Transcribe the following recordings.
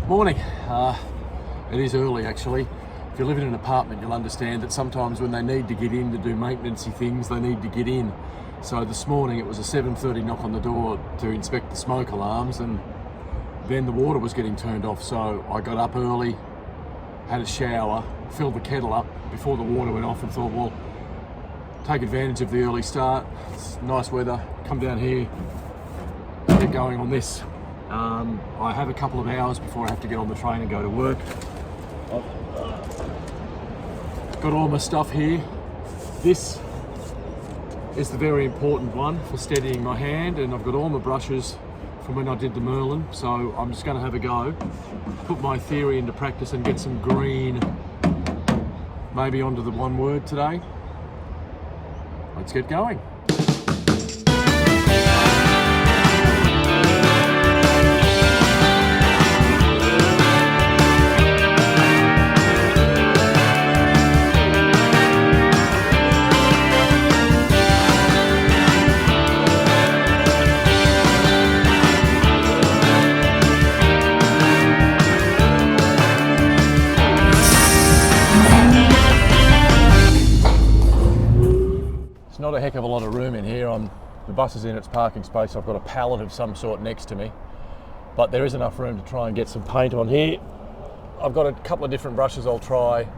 Morning. It is early actually. If you live in an apartment, you'll understand that sometimes when they need to get in to do maintenance-y things, they need to get in. So this morning it was a 7:30 knock on the door to inspect the smoke alarms, and then the water was getting turned off. So I got up early, had a shower, filled the kettle up before the water went off, and thought, well, take advantage of the early start. It's nice weather, come down here, get going on this. I have a couple of hours before I have to get on the train and go to work. I've got all my stuff here. This is the very important one for steadying my hand, and I've got all my brushes from when I did the Merlin, so I'm just going to have a go, put my theory into practice and get some green maybe onto the one word today. Let's get going. Not a heck of a lot of room in here. The bus is in its parking space. I've got a pallet of some sort next to me, but there is enough room to try and get some paint on here. I've got a couple of different brushes I'll try.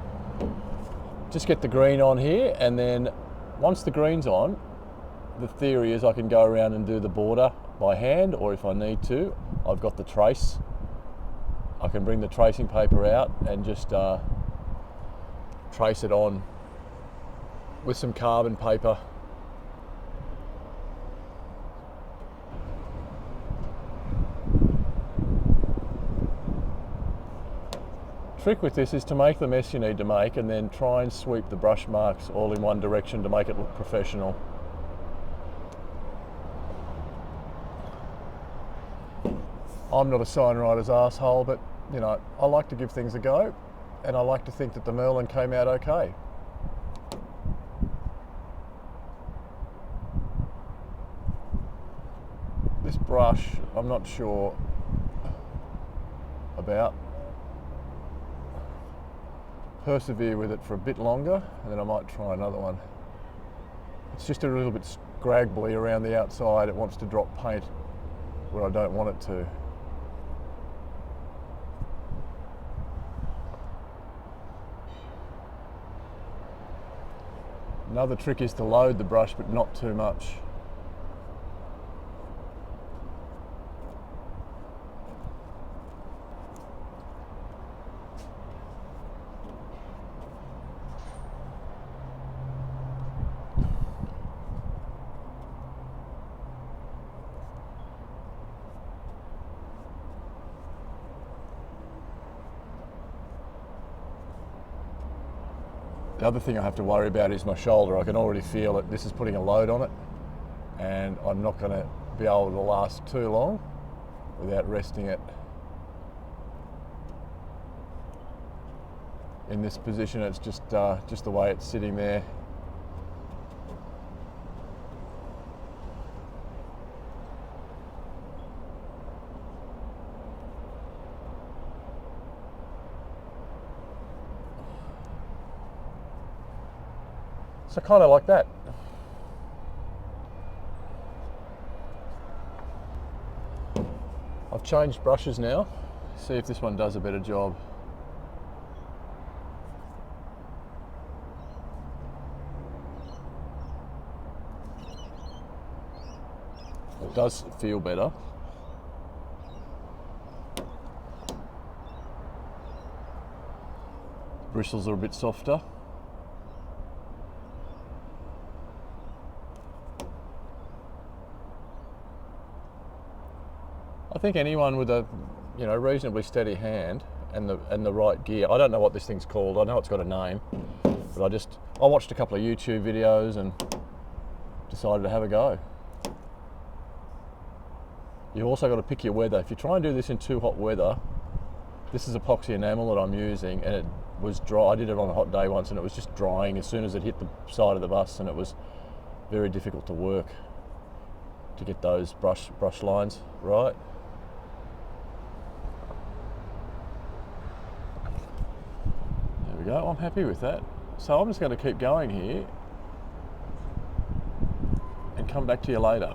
Just get the green on here, and then once the green's on, the theory is I can go around and do the border by hand, or if I need to, I've got the trace. I can bring the tracing paper out and just trace it on with some carbon paper. Trick with this is to make the mess you need to make and then try and sweep the brush marks all in one direction to make it look professional. I'm not a signwriter's asshole, but you know, I like to give things a go, and I like to think that the Merlin came out okay. This brush, I'm not sure about. Persevere with it for a bit longer, and then I might try another one. It's just a little bit scraggly around the outside. It wants to drop paint where I don't want it to. Another trick is to load the brush, but not too much. The other thing I have to worry about is my shoulder. I can already feel it. This is putting a load on it, and I'm not going to be able to last too long without resting it in this position. It's just the way it's sitting there. So kind of like that. I've changed brushes now. See if this one does a better job. It does feel better. Bristles are a bit softer. I think anyone with a reasonably steady hand and the right gear. I don't know what this thing's called. I know it's got a name, but I watched a couple of YouTube videos and decided to have a go. You've also got to pick your weather. If you try and do this in too hot weather, this is epoxy enamel that I'm using, and it was dry. I did it on a hot day once, and it was just drying as soon as it hit the side of the bus, and it was very difficult to work to get those brush lines right. go, I'm happy with that. So I'm just going to keep going here and come back to you later.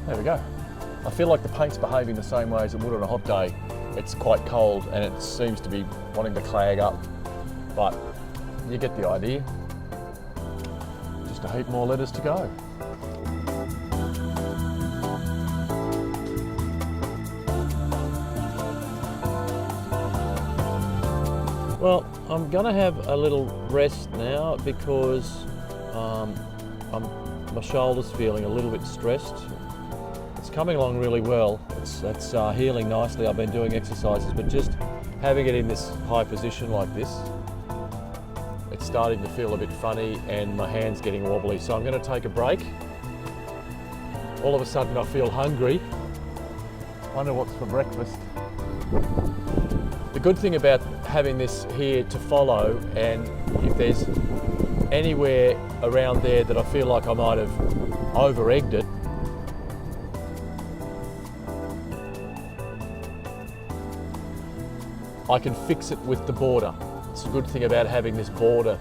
There we go. I feel like the paint's behaving the same way as it would on a hot day. It's quite cold and it seems to be wanting to clag up, but you get the idea. Just a heap more letters to go. Well, I'm gonna have a little rest now because my shoulder's feeling a little bit stressed. It's coming along really well. It's healing nicely. I've been doing exercises, but just having it in this high position like this, it's starting to feel a bit funny and my hand's getting wobbly. So I'm going to take a break. All of a sudden I feel hungry. Wonder what's for breakfast. The good thing about having this here to follow, and if there's anywhere around there that I feel like I might have over-egged it, I can fix it with the border. It's a good thing about having this border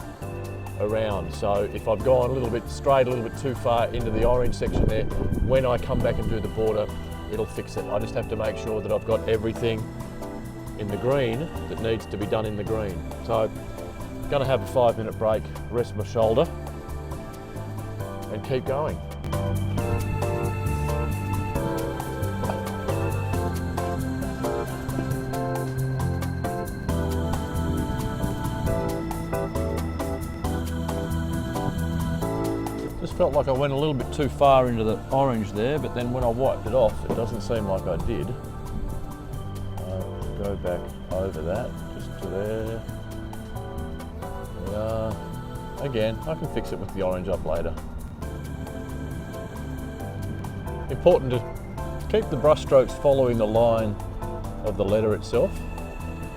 around. So if I've gone a little bit straight, a little bit too far into the orange section there, when I come back and do the border, it'll fix it. I just have to make sure that I've got everything in the green that needs to be done in the green. So I'm gonna have a 5-minute break, rest my shoulder, and keep going. Just felt like I went a little bit too far into the orange there, but then when I wiped it off, it doesn't seem like I did. Go back over that, just to there. There we are. Again, I can fix it with the orange up later. Important to keep the brush strokes following the line of the letter itself.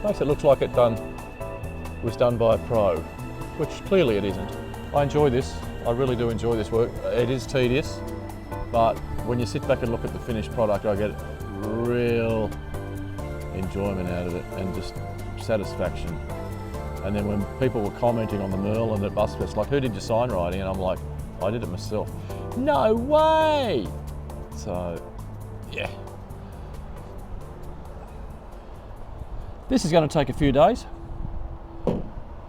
Makes it look like it was done by a pro, which clearly it isn't. I enjoy this. I really do enjoy this work. It is tedious, but when you sit back and look at the finished product, I get real enjoyment out of it and just satisfaction. And then when people were commenting on the Merlin at Busfest, like, who did your sign writing? And I'm like, I did it myself. No way! So, yeah. This is going to take a few days,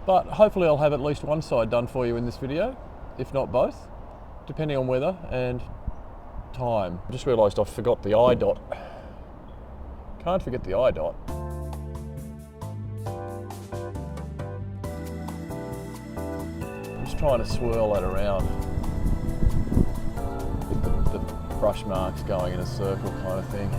but hopefully I'll have at least one side done for you in this video, if not both, depending on weather and time. I just realised I forgot the eye dot. Can't forget the eye dot. I'm just trying to swirl that around. Get the brush marks going in a circle kind of thing.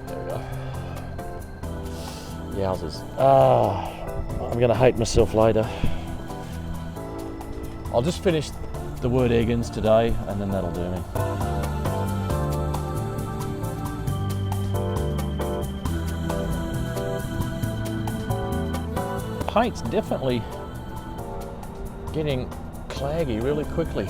There we go. Yowzers. I'm going to hate myself later. I'll just finish the word Eggins today and then that'll do me. Paint's definitely getting claggy really quickly.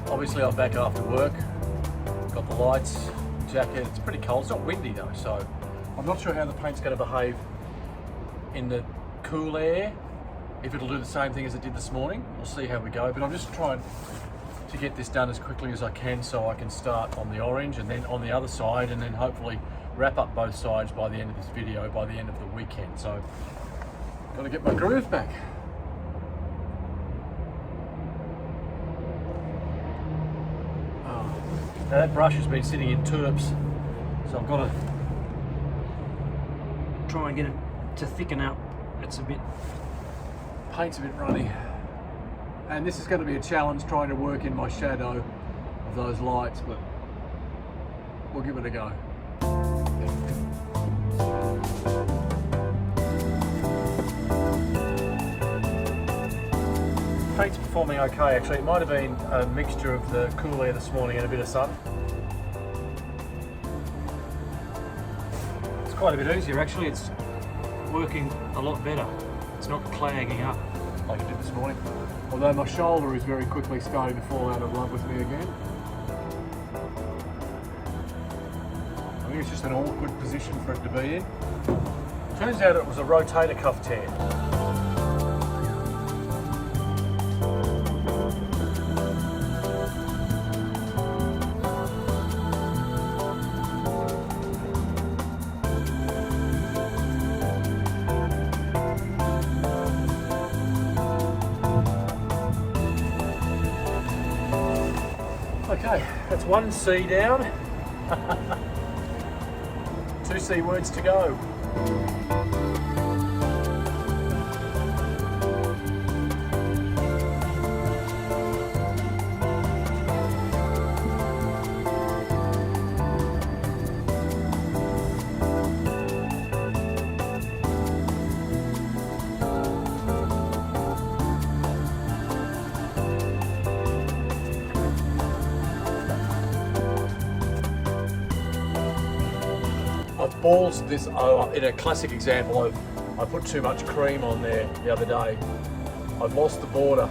Obviously I'm back after work, got the lights, jacket. It's pretty cold. It's not windy though, so I'm not sure how the paint's going to behave in the cool air. if it'll do the same thing as it did this morning. We'll see how we go, but I'm just trying to get this done as quickly as I can so I can start on the orange and then on the other side, and then hopefully wrap up both sides by the end of this video, by the end of the weekend. So, gotta get my groove back. Now that brush has been sitting in turps, so I've got to try and get it to thicken up. It's a bit, paint's a bit runny. And this is going to be a challenge trying to work in my shadow of those lights, but we'll give it a go. Paint's performing okay actually. It might have been a mixture of the cool air this morning and a bit of sun. It's quite a bit easier actually. It's working a lot better. It's not clagging up like it did this morning. Although my shoulder is very quickly starting to fall out of love with me again. I think it's just an awkward position for it to be in. Turns out it was a rotator cuff tear. Okay, that's one C down. 2 C words to go. I've ballsed this in a classic example of I put too much cream on there the other day. I've lost the border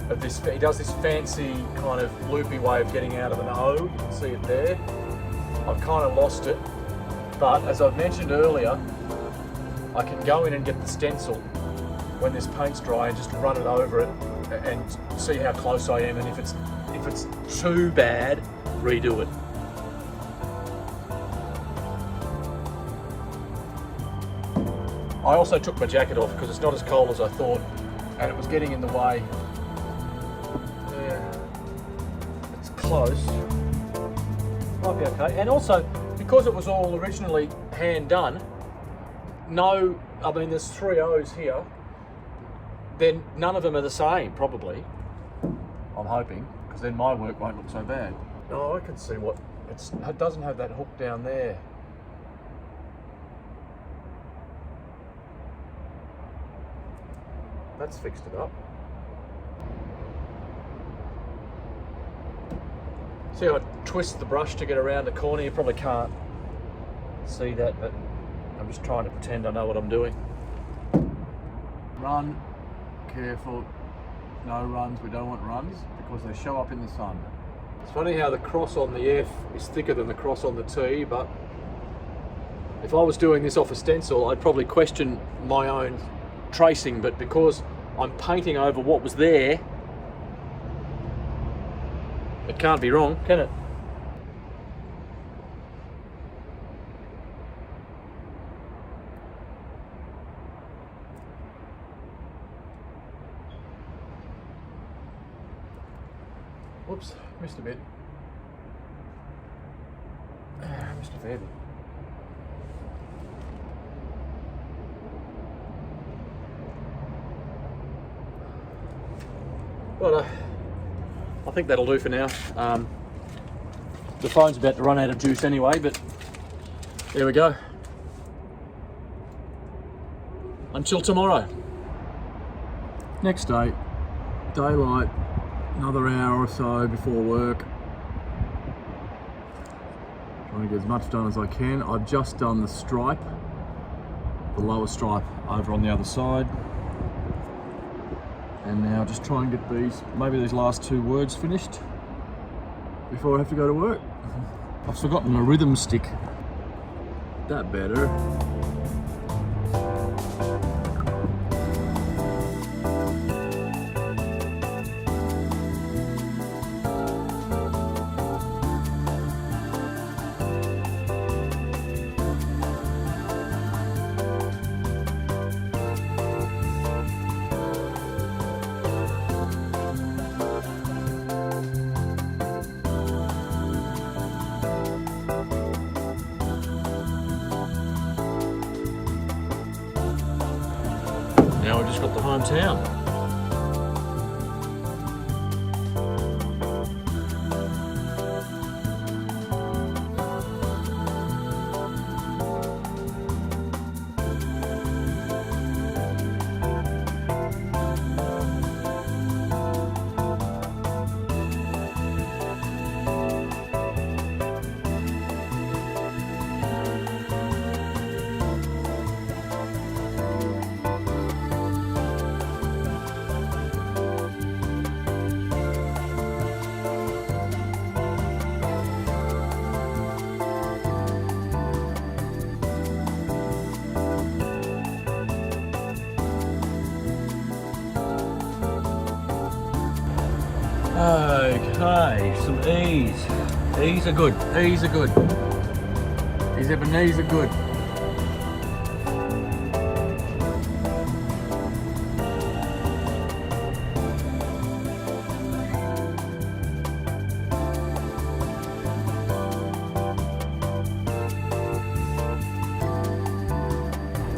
of this. He does this fancy kind of loopy way of getting out of an O. You can see it there. I've kind of lost it, but as I've mentioned earlier, I can go in and get the stencil when this paint's dry and just run it over it and see how close I am, and if it's too bad, redo it. I also took my jacket off because it's not as cold as I thought, and it was getting in the way. Yeah, it's close. Might be okay. And also, because it was all originally hand done, there's 3 O's here, then none of them are the same, probably. I'm hoping, because then my work won't look so bad. Oh, I can see what, it doesn't have that hook down there. That's fixed it up. See how I twist the brush to get around the corner? You probably can't see that, but I'm just trying to pretend I know what I'm doing. Run, careful, no runs. We don't want runs because they show up in the sun. It's funny how the cross on the F is thicker than the cross on the T, but if I was doing this off a stencil, I'd probably question my own tracing, but because I'm painting over what was there, it can't be wrong, can it? Whoops, missed a bit. Missed a fair bit. Well, I think that'll do for now. The phone's about to run out of juice anyway, but there we go. Until tomorrow. Next day, daylight, another hour or so before work. Trying to get as much done as I can. I've just done the stripe, the lower stripe over on the other side. And now just try and get these last 2 words finished before I have to go to work. I've forgotten my rhythm stick. That better. Now we've just got the hometown. Okay, some E's. E's are good. E's are good. These Ebenezer are good.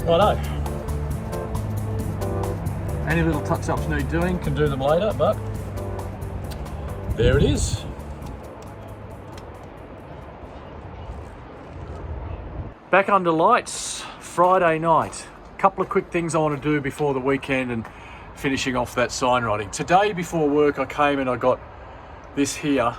Righto. Any little touch-ups need doing, can do them later, but there it is. Back under lights, Friday night. Couple of quick things I want to do before the weekend and finishing off that sign writing. Today before work I came and I got this here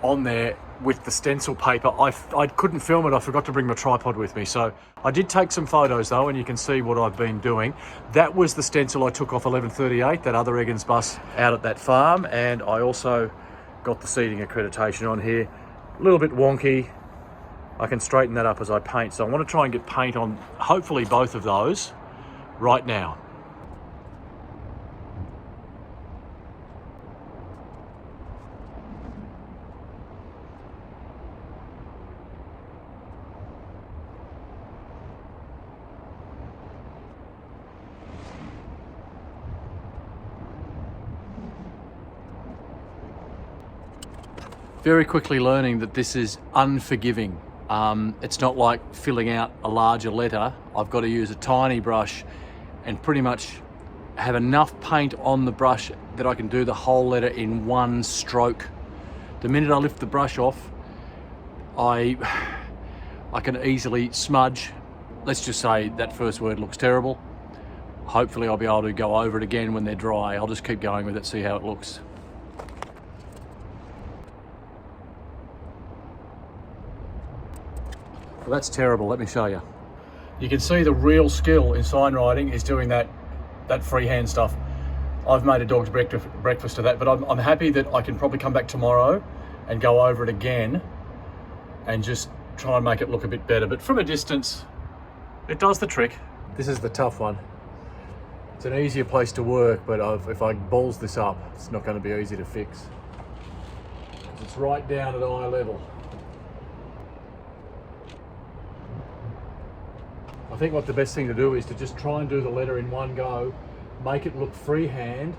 on there with the stencil paper. I couldn't film it, I forgot to bring my tripod with me. So I did take some photos though, and you can see what I've been doing. That was the stencil I took off 1138, that other Eggins bus out at that farm. And I also got the seating accreditation on here. A little bit wonky. I can straighten that up as I paint. So I want to try and get paint on hopefully both of those right now. Very quickly learning that this is unforgiving. It's not like filling out a larger letter. I've got to use a tiny brush and pretty much have enough paint on the brush that I can do the whole letter in one stroke. The minute I lift the brush off, I can easily smudge. Let's just say that first word looks terrible. Hopefully I'll be able to go over it again when they're dry. I'll just keep going with it, see how it looks. Well, that's terrible, let me show you. You can see the real skill in sign writing is doing that freehand stuff. I've made a dog's breakfast of that, but I'm happy that I can probably come back tomorrow and go over it again and just try and make it look a bit better. But from a distance, it does the trick. This is the tough one. It's an easier place to work, but if I balls this up, it's not going to be easy to fix. It's right down at eye level. I think what the best thing to do is to just try and do the letter in one go, make it look freehand,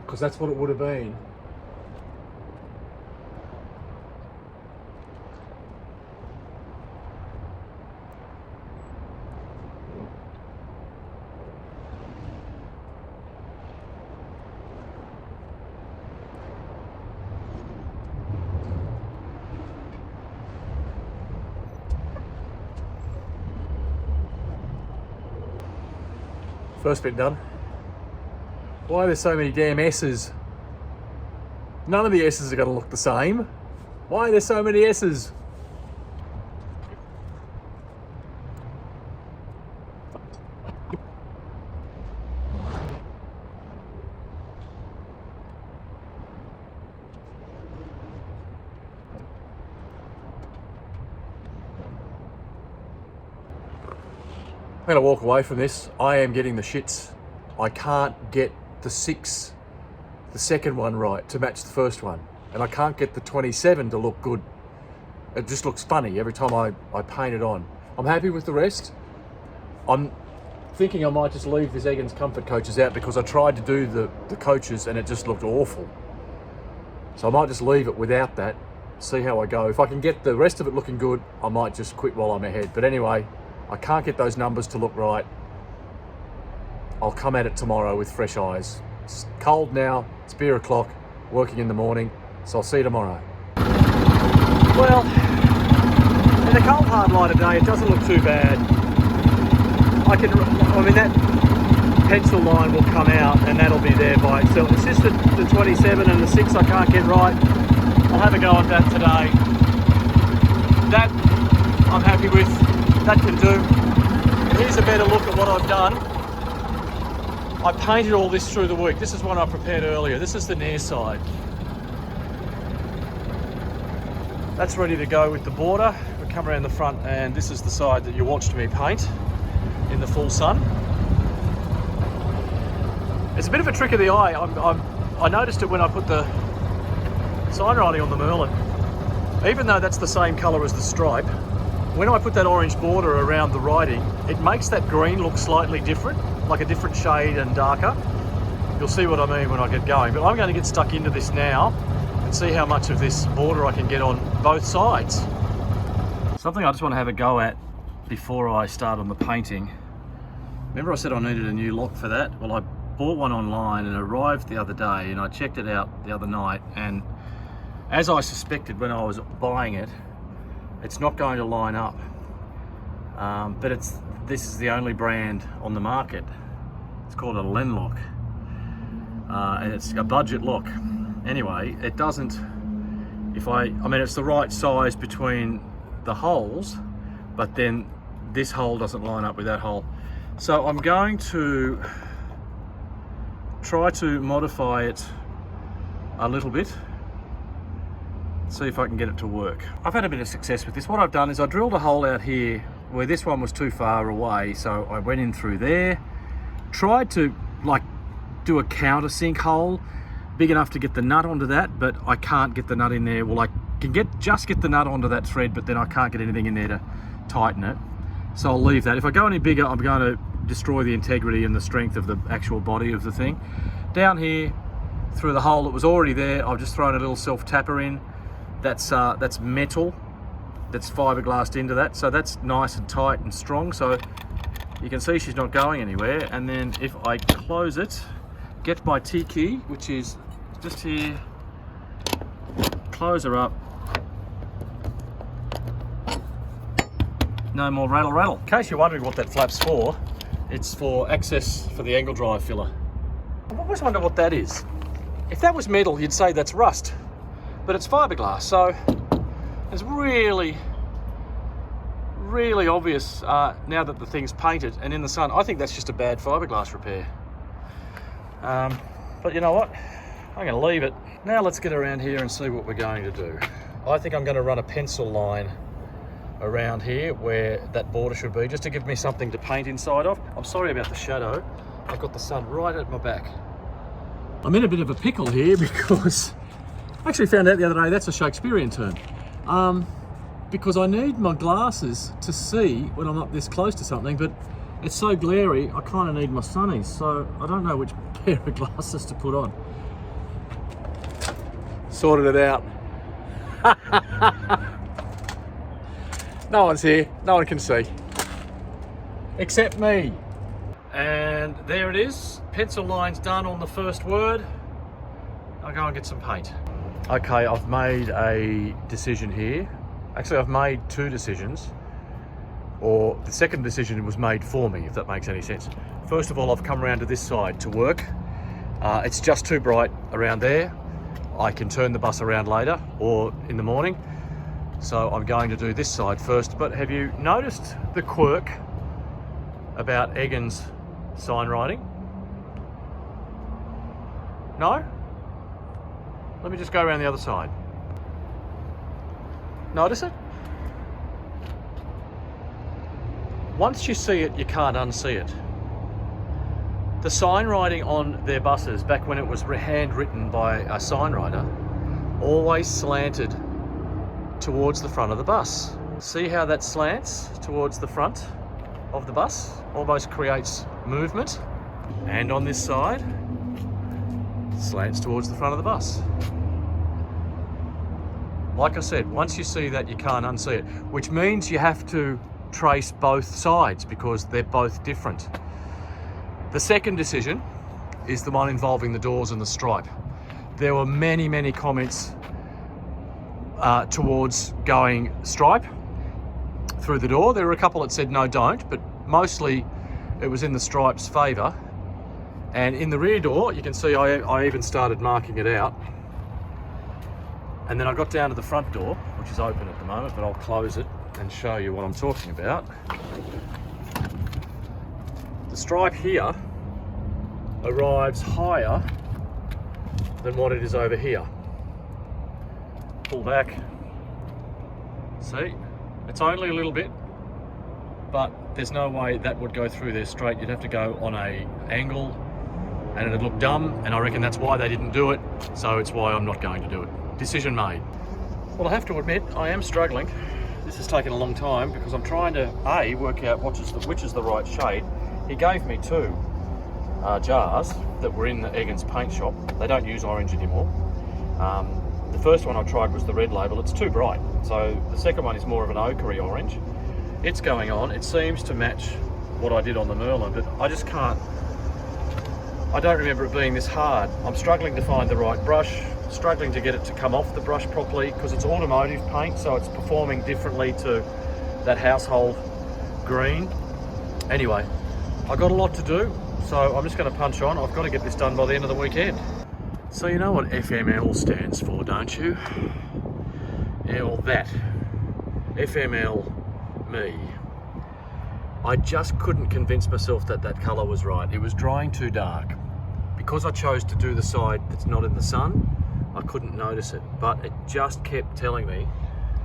because that's what it would have been. First bit done. Why are there so many damn S's? None of the S's are going to look the same. Why are there so many S's? I'm going to walk away from this. I am getting the shits. I can't get the second one right to match the first one. And I can't get the 27 to look good. It just looks funny every time I paint it on. I'm happy with the rest. I'm thinking I might just leave this Eggins Comfort Coaches out because I tried to do the coaches and it just looked awful. So I might just leave it without that, see how I go. If I can get the rest of it looking good, I might just quit while I'm ahead. But anyway, I can't get those numbers to look right. I'll come at it tomorrow with fresh eyes. It's cold now, it's beer o'clock, working in the morning, so I'll see you tomorrow. Well, in the cold hard light of day, it doesn't look too bad. I mean that pencil line will come out and that'll be there by itself. It's just the 27 and the 6 I can't get right. I'll have a go at that today. That I'm happy with, that can do. And here's a better look at what I've done. I painted all this through the week. This is one I prepared earlier. This is the near side. That's ready to go with the border. We come around the front and this is the side that you watched me paint in the full sun. It's a bit of a trick of the eye. I noticed it when I put the Signwriting on the Merlin. Even though that's the same colour as the stripe, when I put that orange border around the writing, it makes that green look slightly different, like a different shade and darker. You'll see what I mean when I get going. But I'm going to get stuck into this now and see how much of this border I can get on both sides. Something I just want to have a go at before I start on the painting. Remember I said I needed a new lock for that? Well, I bought one online and it arrived the other day, and I checked it out the other night, and as I suspected when I was buying it, it's not going to line up. But this is the only brand on the market. It's called a Leyland lock, and it's a budget lock. Anyway, it doesn't, I mean it's the right size between the holes, but then this hole doesn't line up with that hole. So I'm going to try to modify it a little bit, see if I can get it to work. I've had a bit of success with this. What I've done is I drilled a hole out here where this one was too far away, so I went in through there, tried to like do a countersink hole big enough to get the nut onto that, but I can't get the nut in there. Well, I can just get the nut onto that thread, but then I can't get anything in there to tighten it. So I'll leave that. If I go any bigger, I'm going to destroy the integrity and the strength of the actual body of the thing. Down here, through the hole that was already there, I've just thrown a little self-tapper in. That's metal, that's fiberglassed into that, so that's nice and tight and strong. So you can see she's not going anywhere. And then if I close it, get my T-key, which is just here, close her up. No more rattle rattle. In case you're wondering what that flap's for, it's for access for the angle drive filler. I've always wondered what that is. If that was metal, you'd say that's rust, but it's fiberglass, so it's really, really obvious now that the thing's painted and in the sun. I think that's just a bad fiberglass repair. But you know what? I'm going to leave it. Now let's get around here and see what we're going to do. I think I'm going to run a pencil line around here where that border should be, just to give me something to paint inside of. I'm sorry about the shadow. I've got the sun right at my back. I'm in a bit of a pickle here because I actually found out the other day that's a Shakespearean term. Because I need my glasses to see when I'm up this close to something, but it's so glary, I kind of need my sunnies, so I don't know which pair of glasses to put on. Sorted it out. No one's here, no one can see. Except me. And there it is, pencil line's done on the first word. I'll go and get some paint. Okay, I've made a decision here. Actually, I've made two decisions, or the second decision was made for me, if that makes any sense. First of all, I've come around to this side to work. It's just too bright around there. I can turn the bus around later or in the morning. So I'm going to do this side first. But have you noticed the quirk about Egan's Signwriting? No? Let me just go around the other side. Notice it? Once you see it, you can't unsee it. The Signwriting on their buses, back when it was handwritten by a signwriter, always slanted towards the front of the bus. See how that slants towards the front of the bus? Almost creates movement. And on this side, slants towards the front of the bus. Like I said, once you see that, you can't unsee it, which means you have to trace both sides because they're both different. The second decision is the one involving the doors and the stripe. There were many comments towards going stripe through the door. There were a couple that said no, don't, but mostly it was in the stripe's favour. And in the rear door, you can see I even started marking it out. And then I got down to the front door, which is open at the moment, but I'll close it and show you what I'm talking about. The stripe here arrives higher than what it is over here. Pull back. See? It's only a little bit, but there's no way that would go through there straight. You'd have to go on an angle and it'd look dumb, and I reckon that's why they didn't do it, so it's why I'm not going to do it. Decision made. Well, I have to admit, I am struggling. This has taken a long time because I'm trying to work out which is the right shade. He gave me two jars that were in the Egan's paint shop. They don't use orange anymore. The first one I tried was the red label. It's too bright. So the second one is more of an ochre orange. It's going on. It seems to match what I did on the Merlin, but I just can't. I don't remember it being this hard. I'm struggling to find the right brush, struggling to get it to come off the brush properly because it's automotive paint, so it's performing differently to that household green. Anyway, I got a lot to do, so I'm just going to punch on. I've got to get this done by the end of the weekend. So you know what FML stands for, don't you? Yeah, well, that. FML me. I just couldn't convince myself that that colour was right. It was drying too dark. Because I chose to do the side that's not in the sun, I couldn't notice it, but it just kept telling me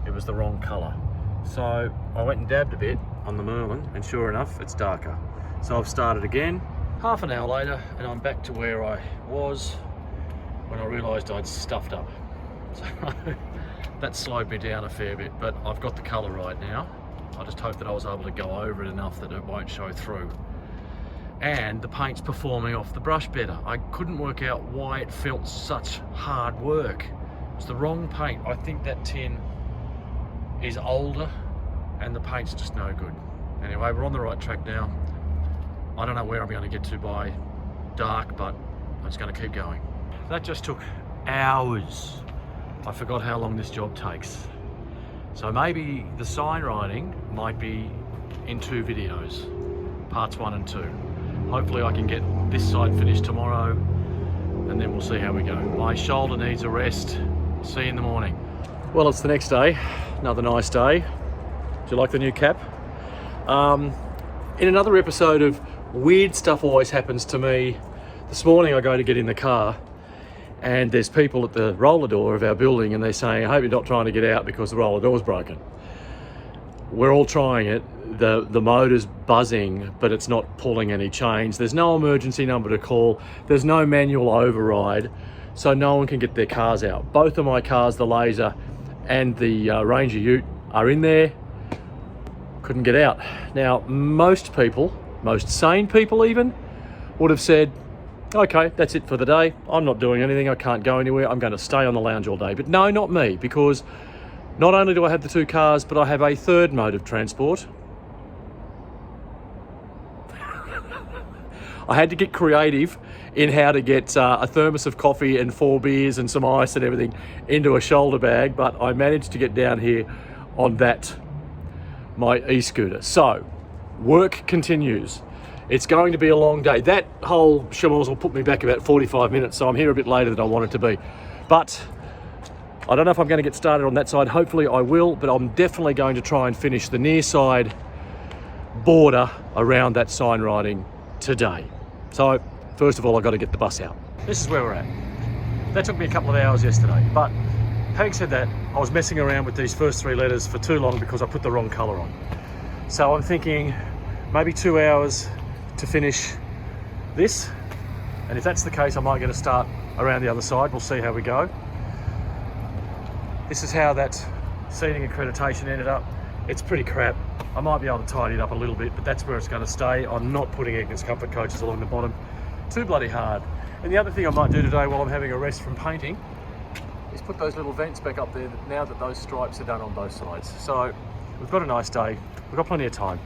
it was the wrong colour. So I went and dabbed a bit on the Merlin, and sure enough, it's darker. So I've started again, half an hour later, and I'm back to where I was when I realised I'd stuffed up. So that slowed me down a fair bit, but I've got the colour right now. I just hope that I was able to go over it enough that it won't show through. And the paint's performing off the brush better. I couldn't work out why it felt such hard work. It's the wrong paint. I think that tin is older and the paint's just no good. Anyway, we're on the right track now. I don't know where I'm going to get to by dark, but I'm just going to keep going. That just took hours. I forgot how long this job takes. So maybe the sign writing might be in 2 videos, parts 1 and 2. Hopefully I can get this side finished tomorrow, and then we'll see how we go. My shoulder needs a rest. See you in the morning. Well, it's the next day, another nice day. Do you like the new cap? In another episode of Weird Stuff Always Happens to Me, this morning I go to get in the car, and there's people at the roller door of our building, and they're saying, I hope you're not trying to get out because the roller door's broken. We're all trying it. The motor's buzzing, but it's not pulling any chains. There's no emergency number to call. There's no manual override, so no one can get their cars out. Both of my cars, the Laser and the Ranger Ute, are in there. Couldn't get out. Now, most people, most sane people even, would have said, okay, that's it for the day. I'm not doing anything. I can't go anywhere. I'm going to stay on the lounge all day. But no, not me, because not only do I have the 2 cars, but I have a third mode of transport. I had to get creative in how to get a thermos of coffee and 4 beers and some ice and everything into a shoulder bag, but I managed to get down here on that, my e-scooter. So, work continues. It's going to be a long day. That whole chamois will put me back about 45 minutes, so I'm here a bit later than I wanted to be. But I don't know if I'm going to get started on that side. Hopefully I will, but I'm definitely going to try and finish the near side border around that sign writing today. So first of all, I've got to get the bus out. This is where we're at. That took me a couple of hours yesterday, but having said that, I was messing around with these first 3 letters for too long because I put the wrong colour on. So I'm thinking maybe 2 hours to finish this, and if that's the case, I might get a start around the other side. We'll see how we go. This is how that seating accreditation ended up. It's pretty crap. I might be able to tidy it up a little bit, but that's where it's going to stay. I'm not putting Egan's comfort coaches along the bottom. Too bloody hard. And the other thing I might do today while I'm having a rest from painting is put those little vents back up there now that those stripes are done on both sides. So we've got a nice day. We've got plenty of time.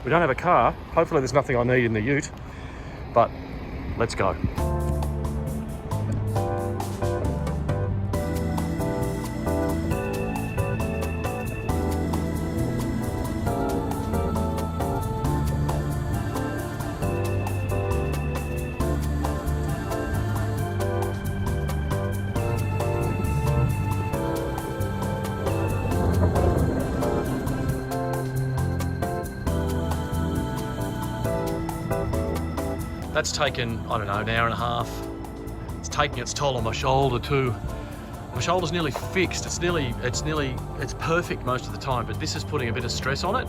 We don't have a car. Hopefully there's nothing I need in the ute. but let's go. That's taken, I don't know, an hour and a half. It's taking its toll on my shoulder too. My shoulder's nearly fixed. It's perfect most of the time, but this is putting a bit of stress on it.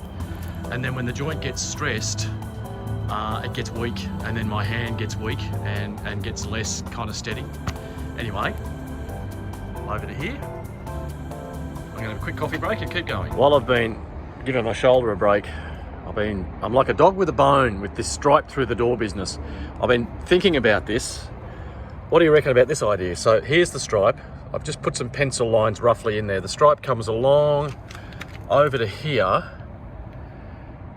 And then when the joint gets stressed, it gets weak, and then my hand gets weak and gets less kind of steady. Anyway, over to here. I'm gonna have a quick coffee break and keep going. While I've been giving my shoulder a break, I'm like a dog with a bone with this stripe through the door business. I've been thinking about this. What do you reckon about this idea? So here's the stripe. I've just put some pencil lines roughly in there. The stripe comes along over to here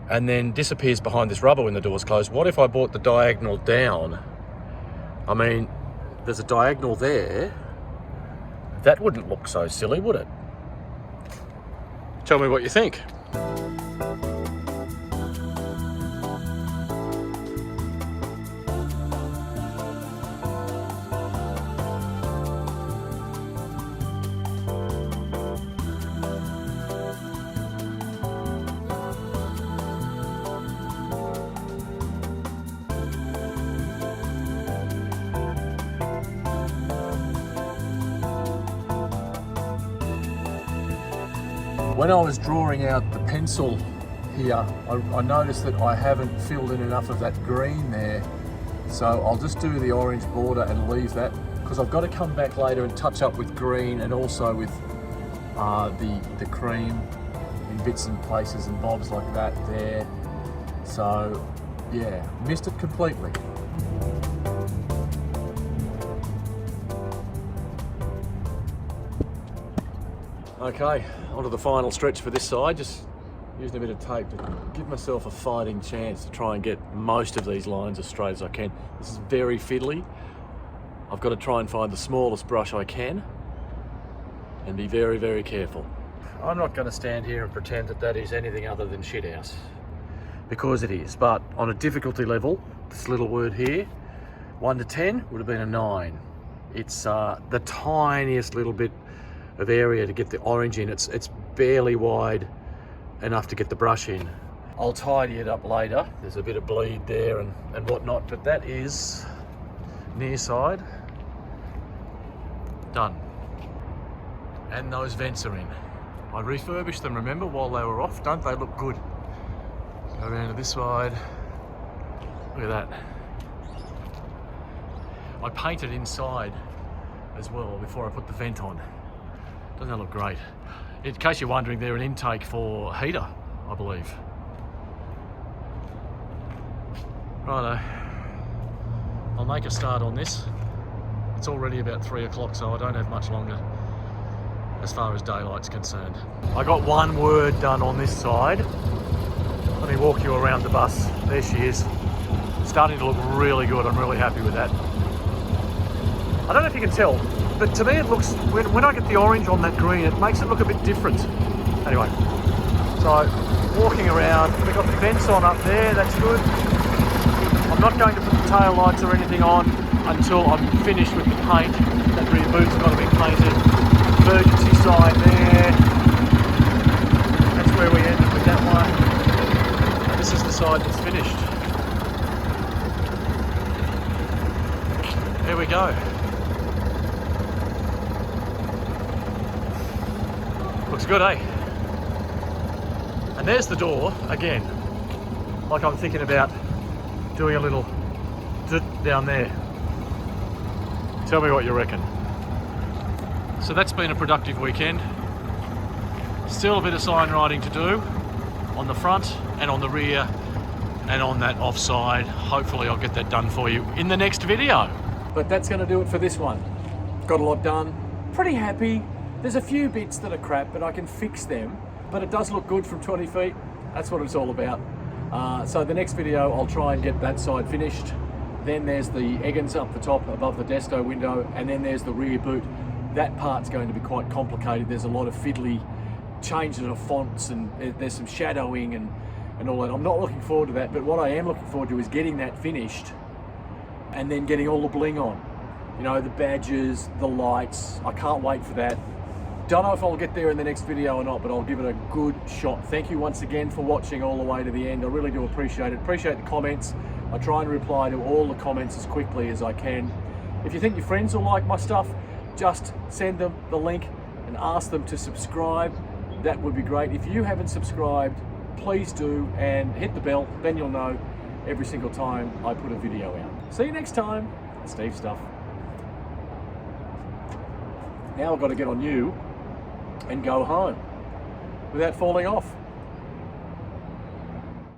and then disappears behind this rubber when the door's closed. What if I brought the diagonal down? I mean, there's a diagonal there. That wouldn't look so silly, would it? Tell me what you think. When I was drawing out the pencil here, I noticed that I haven't filled in enough of that green there. So I'll just do the orange border and leave that, because I've got to come back later and touch up with green and also with the cream in bits and places and bobs like that there. So yeah, missed it completely. Okay, onto the final stretch for this side. Just using a bit of tape to give myself a fighting chance to try and get most of these lines as straight as I can. This is very fiddly. I've got to try and find the smallest brush I can and be very, very careful. I'm not going to stand here and pretend that that is anything other than shithouse, because it is. But on a difficulty level, this little word here, 1 to 10, would have been a 9. It's the tiniest little bit of area to get the orange in. It's barely wide enough to get the brush in. I'll tidy it up later. There's a bit of bleed there and whatnot, but that is near side done. And those vents are in. I refurbished them, remember, while they were off. Don't they look good? Go around to this side. Look at that. I painted inside as well before I put the vent on. Doesn't that look great? In case you're wondering, they're an intake for heater, I believe. Righto. I'll make a start on this. It's already about 3 o'clock, so I don't have much longer as far as daylight's concerned. I got one word done on this side. Let me walk you around the bus. There she is. Starting to look really good. I'm really happy with that. I don't know if you can tell, but to me it looks, when I get the orange on that green, it makes it look a bit different. Anyway, so walking around, we've got the vents on up there, that's good. I'm not going to put the tail lights or anything on until I'm finished with the paint. That rear boot's got to be painted. Emergency sign there. That's where we ended with that one. And this is the side that's finished. There we go. Looks good, eh? And there's the door again. Like I'm thinking about doing a little down there. Tell me what you reckon. So that's been a productive weekend. Still a bit of sign writing to do on the front and on the rear and on that offside. Hopefully I'll get that done for you in the next video. But that's going to do it for this one. Got a lot done. Pretty happy. There's a few bits that are crap, but I can fix them. But it does look good from 20 feet. That's what it's all about. So the next video, I'll try and get that side finished. then there's the eggings up the top above the desto window, and then there's the rear boot. That part's going to be quite complicated. There's a lot of fiddly changes of fonts, and there's some shadowing and all that. I'm not looking forward to that, but what I am looking forward to is getting that finished and then getting all the bling on. You know, the badges, the lights. I can't wait for that. Don't know if I'll get there in the next video or not, but I'll give it a good shot. Thank you once again for watching all the way to the end. I really do appreciate it. Appreciate the comments. I try and reply to all the comments as quickly as I can. If you think your friends will like my stuff, just send them the link and ask them to subscribe. That would be great. If you haven't subscribed, please do, and hit the bell, then you'll know every single time I put a video out. See you next time. Steve Stuff. Now I've got to get on you and go home without falling off.